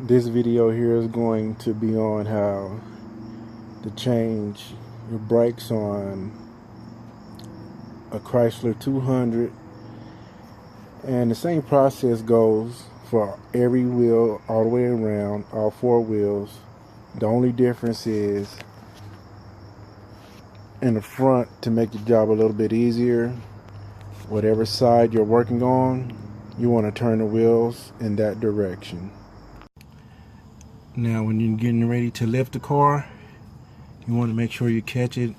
This video here is going to be on how to change your brakes on a Chrysler 200, and the same process goes for every wheel all the way around, all four wheels. The only difference is in the front, to make your job a little bit easier, whatever side you're working on, you want to turn the wheels in that direction. Now when you're getting ready to lift the car, you want to make sure you catch it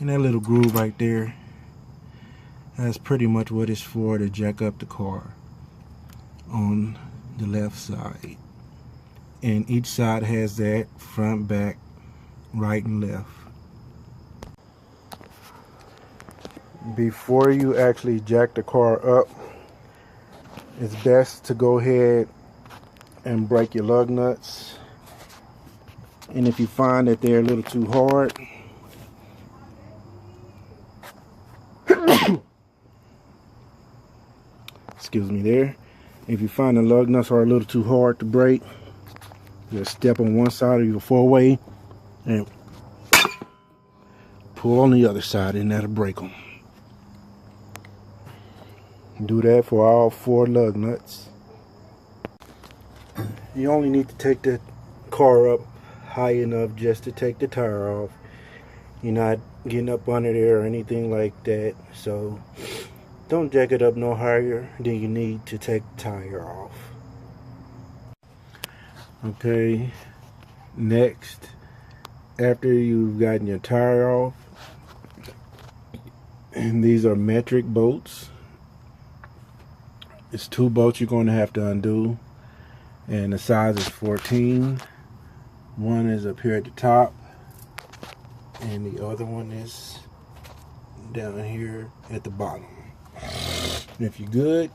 in that little groove right there. That's pretty much what it's for, to jack up the car on the left side. And each side has that, front, back, right and left. Before you actually jack the car up, it's best to go ahead and break your lug nuts. And if you find that they're a little too hard, excuse me there. If you find the lug nuts are a little too hard to break, just step on one side of your four-way and pull on the other side, and that'll break them. Do that for all four lug nuts. You only need to take the car up high enough just to take the tire off. You're not getting up under there or anything like that, so don't jack it up no higher than you need to take the tire off. Okay, next, after you've gotten your tire off, and these are metric bolts. It's 2 bolts you're going to have to undo, and the size is 14. One is up here at the top, and the other one is down here at the bottom. And if you're good,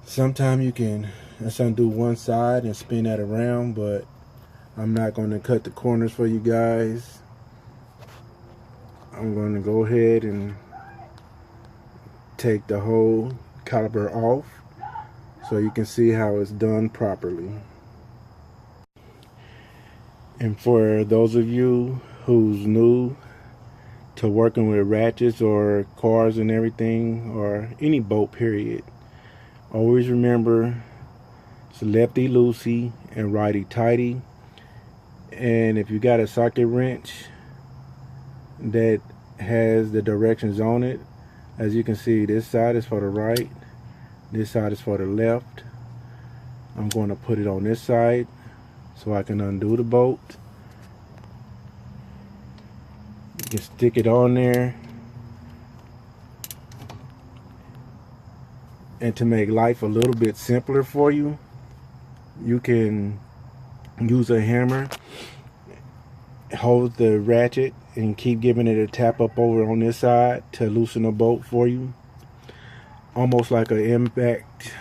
sometime you can just undo one side and spin that around, but I'm not going to cut the corners for you guys. I'm going to go ahead and take the whole caliper off so you can see how it's done properly. And for those of you who's new to working with ratchets or cars and everything, or any boat period, always remember it's lefty loosey and righty tighty. And if you got a socket wrench that has the directions on it, as you can see, this side is for the right, this side is for the left. I'm going to put it on this side so I can undo the bolt. You can stick it on there. And to make life a little bit simpler for you, you can use a hammer, hold the ratchet, and keep giving it a tap up over on this side to loosen the bolt for you. Almost like an impact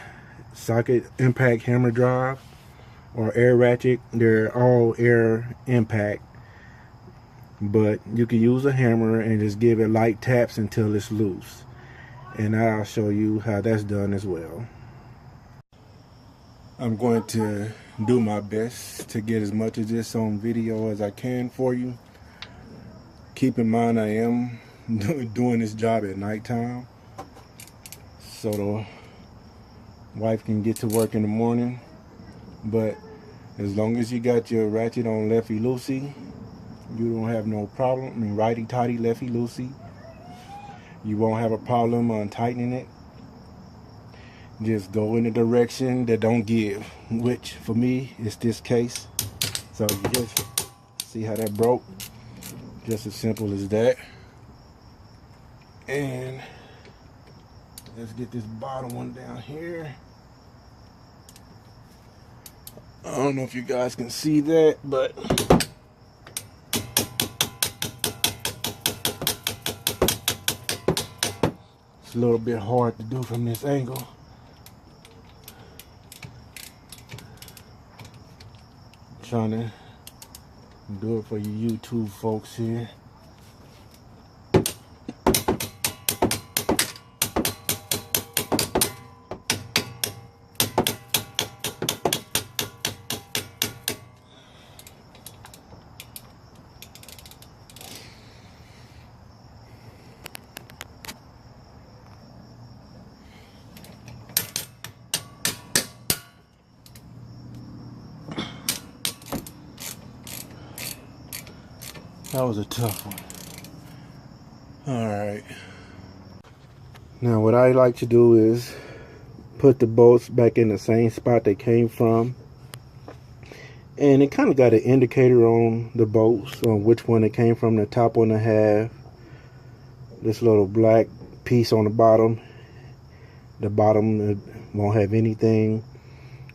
socket, impact hammer drive, or air ratchet. They're all air impact, but you can use a hammer and just give it light taps until it's loose, and I'll show you how that's done as well. I'm going to do my best to get as much of this on video as I can for you. Keep in mind, I am doing this job at nighttime, so the wife can get to work in the morning. But as long as you got your ratchet on lefty loosey, you don't have no problem. I mean, righty tighty, lefty loosey, you won't have a problem on tightening it. Just go in the direction that don't give, which for me is this case. So you just see how that broke. Just as simple as that. And let's get this bottom one down here. I don't know if you guys can see that, but it's a little bit hard to do from this angle. I'm trying to do it for you YouTube folks here. That was a tough one. Alright. Now what I like to do is put the bolts back in the same spot they came from. And it kind of got an indicator on the bolts on which one it came from. The top one I have this little black piece on the bottom. The bottom won't have anything.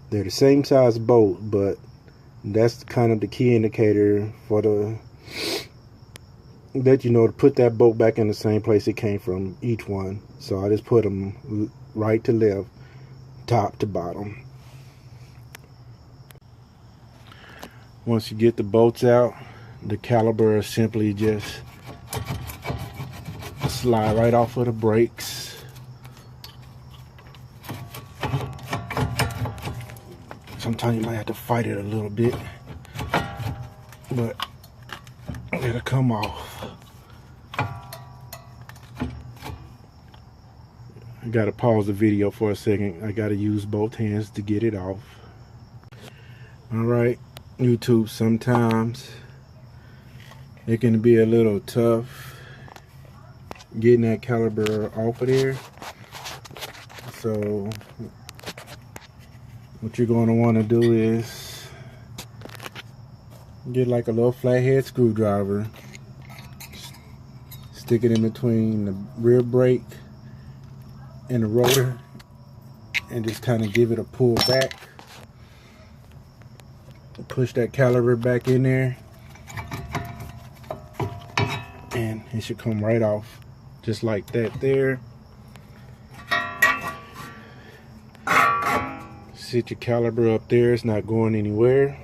They're the same size bolt, but that's kind of the key indicator for the that you know to put that bolt back in the same place it came from, each one. So I just put them right to left, top to bottom. Once you get the bolts out, the caliper simply just slide right off of the brakes. Sometimes you might have to fight it a little bit, but it'll come off. I gotta pause the video for a second. I gotta use both hands to get it off. Alright, YouTube, sometimes it can be a little tough getting that caliper off of there. So what you're going to want to do is get like a little flathead screwdriver, stick it in between the rear brake and the rotor, and just kind of give it a pull back. Push that caliper back in there, and it should come right off just like that there. Sit your caliper up there, it's not going anywhere.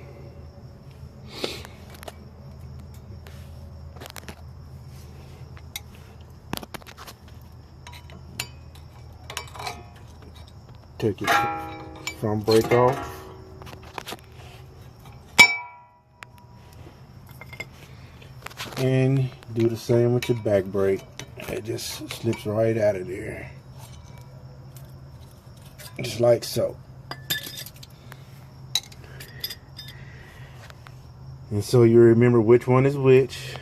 Take your front brake off. And do the same with your back brake. It just slips right out of there. Just like so. And so you remember which one is which.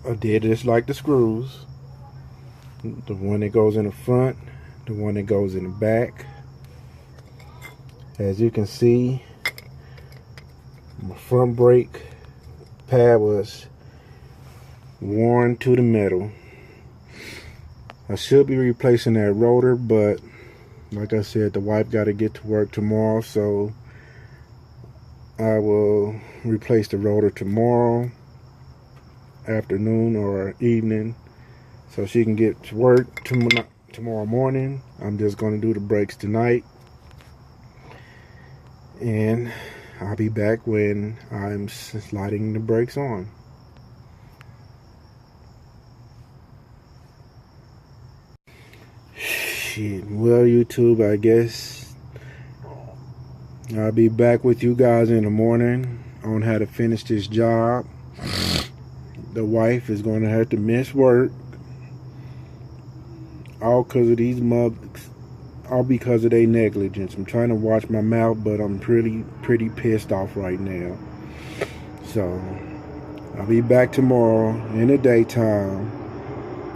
I did just like the screws. The one that goes in the front, the one that goes in the back. As you can see, my front brake pad was worn to the metal. I should be replacing that rotor, but like I said, the wife got to get to work tomorrow, so I will replace the rotor tomorrow afternoon or evening, so she can get to work tomorrow morning. I'm just going to do the brakes tonight, and I'll be back when I'm sliding the brakes on. Well, YouTube, I guess I'll be back with you guys in the morning on how to finish this job. The wife is going to have to miss work, all because of these mugs, all because of their negligence. I'm trying to watch my mouth, but I'm pretty pissed off right now. So I'll be back tomorrow in the daytime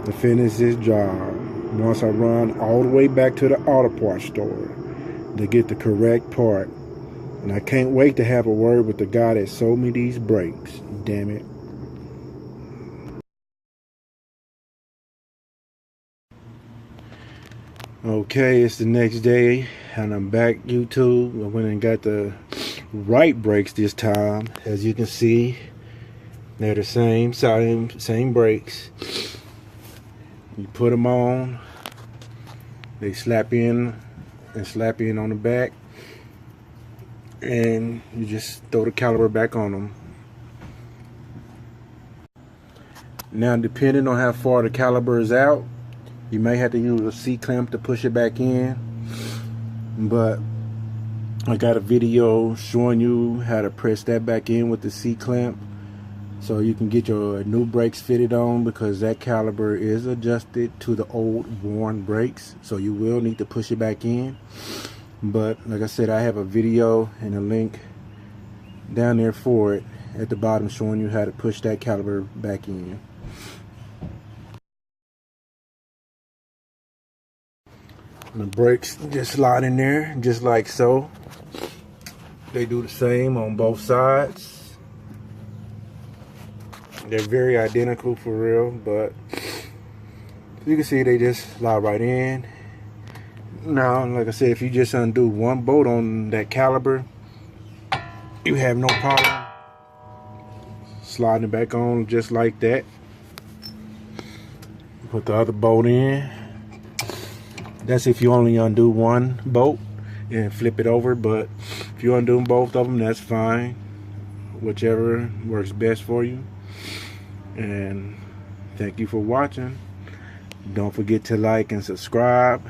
to finish this job. Once I run all the way back to the auto parts store to get the correct part. And I can't wait to have a word with the guy that sold me these brakes. Damn it. Okay, it's the next day and I'm back, YouTube. I went and got the right brakes this time. As you can see, they're the same brakes. You put them on, they slap in on the back, and you just throw the caliper back on them. Now, depending on how far the caliper is out, you may have to use a C-clamp to push it back in, but I got a video showing you how to press that back in with the C-clamp, so you can get your new brakes fitted on, because that caliper is adjusted to the old worn brakes, so you will need to push it back in. But like I said, I have a video and a link down there for it at the bottom, showing you how to push that caliper back in. And the brakes just slide in there just like so. They do the same on both sides. They're very identical for real, but you can see they just slide right in. Now, like I said, if you just undo one bolt on that caliper, you have no problem sliding it back on just like that. Put the other bolt in. That's if you only undo one bolt and flip it over, but if you undo both of them, that's fine. Whichever works best for you. And thank you for watching. Don't forget to like and subscribe.